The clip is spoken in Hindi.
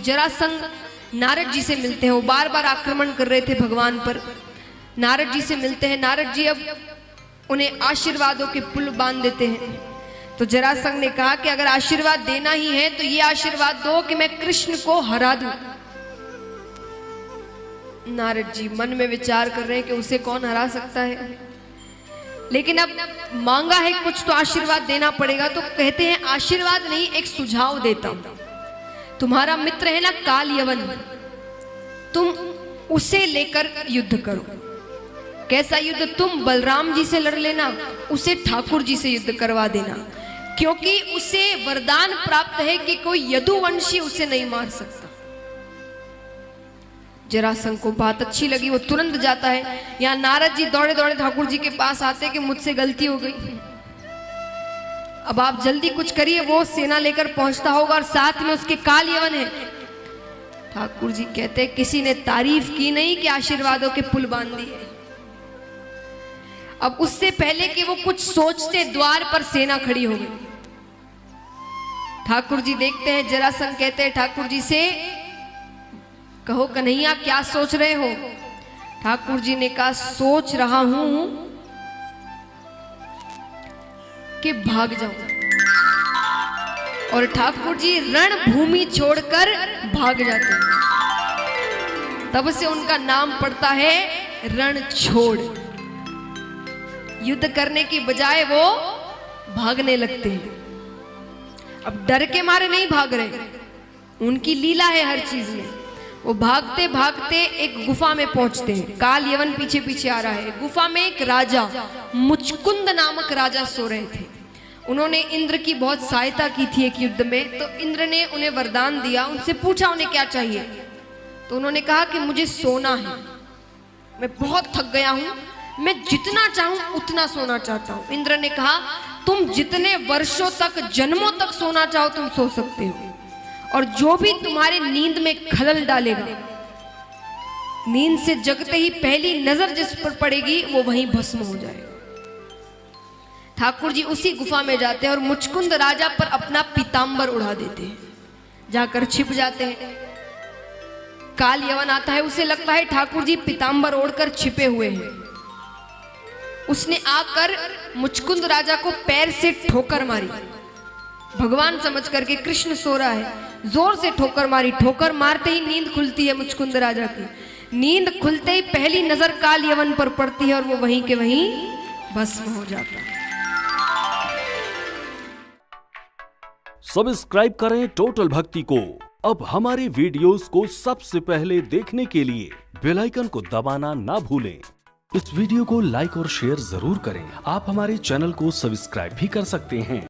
जरासंध नारद जी से मिलते हैं। वो बार बार आक्रमण कर रहे थे भगवान पर। नारद जी से मिलते हैं। नारद जी अब उन्हें आशीर्वादों के पुल बांध देते हैं। तो जरासंध ने कहा कि अगर आशीर्वाद देना ही है तो ये आशीर्वाद दो कि मैं कृष्ण को हरा दूं। नारद जी मन में विचार कर रहे हैं कि उसे कौन हरा सकता है, लेकिन अब मांगा है कुछ तो आशीर्वाद देना पड़ेगा। तो कहते हैं आशीर्वाद नहीं, एक सुझाव देता हूं। तुम्हारा मित्र है ना काल यवन, तुम उसे लेकर युद्ध करो। कैसा युद्ध? तुम बलराम जी से लड़ लेना, उसे ठाकुर जी से युद्ध करवा देना, क्योंकि उसे वरदान प्राप्त है कि कोई यदुवंशी उसे नहीं मार सकता। जरासंध को बात अच्छी लगी, वो तुरंत जाता है। यहाँ नारद जी दौड़े दौड़े ठाकुर जी के पास आते कि मुझसे गलती हो गई, अब आप जल्दी कुछ करिए। वो सेना लेकर पहुंचता होगा और साथ में उसके काल यवन है। ठाकुर जी कहते किसी ने तारीफ की नहीं कि आशीर्वादों के पुल बांध दिए। अब उससे पहले कि वो कुछ सोचते, द्वार पर सेना खड़ी हो गई। ठाकुर जी देखते हैं, जरासंध कहते हैं ठाकुर जी से, कहो कन्हैया क्या सोच रहे हो? ठाकुर जी ने कहा सोच रहा हूं कि भाग जाऊं। और ठाकुर जी रणभूमि छोड़कर भाग जाते हैं। तब से उनका नाम पड़ता है रण छोड़। युद्ध करने की बजाय वो भागने लगते हैं। अब डर के मारे नहीं भाग रहे, उनकी लीला है हर चीज में। वो भागते भागते एक गुफा में पहुंचते हैं। काल यवन पीछे पीछे आ रहा है। गुफा में एक राजा, मुचकुंद नामक राजा सो रहे थे। उन्होंने इंद्र की बहुत सहायता की थी एक युद्ध में। तो इंद्र ने उन्हें वरदान दिया। उनसे पूछा उन्हें क्या चाहिए, तो उन्होंने कहा कि मुझे सोना है, मैं बहुत थक गया हूं, मैं जितना चाहूं उतना सोना चाहता हूं। इंद्र ने कहा तुम जितने वर्षों तक, जन्मों तक सोना चाहो तुम सो सकते हो, और जो भी तुम्हारे नींद में खलल डालेगा, नींद से जगते ही पहली नजर जिस पर पड़ेगी वो वहीं भस्म हो जाएगा। ठाकुर जी उसी गुफा में जाते हैं और मुचकुंद राजा पर अपना पीतांबर उड़ा देते हैं, जाकर छिप जाते हैं। काल यवन आता है, उसे लगता है ठाकुर जी पीतांबर ओढ़कर छिपे हुए हैं। उसने आकर मुचकुंद राजा को पैर से ठोकर मारी, भगवान समझ करके कृष्ण सो रहा है, जोर से ठोकर मारी। ठोकर मारते ही नींद खुलती है मुचकुंद राजा की। नींद खुलते ही पहली नजर काल यवन पर पड़ती है और वो वहीं के वहीं भस्म हो जाता है। सब्सक्राइब करें टोटल भक्ति को। अब हमारे वीडियोस को सबसे पहले देखने के लिए बेल आइकन को दबाना ना भूलें। इस वीडियो को लाइक और शेयर जरूर करें। आप हमारे चैनल को सब्सक्राइब भी कर सकते हैं।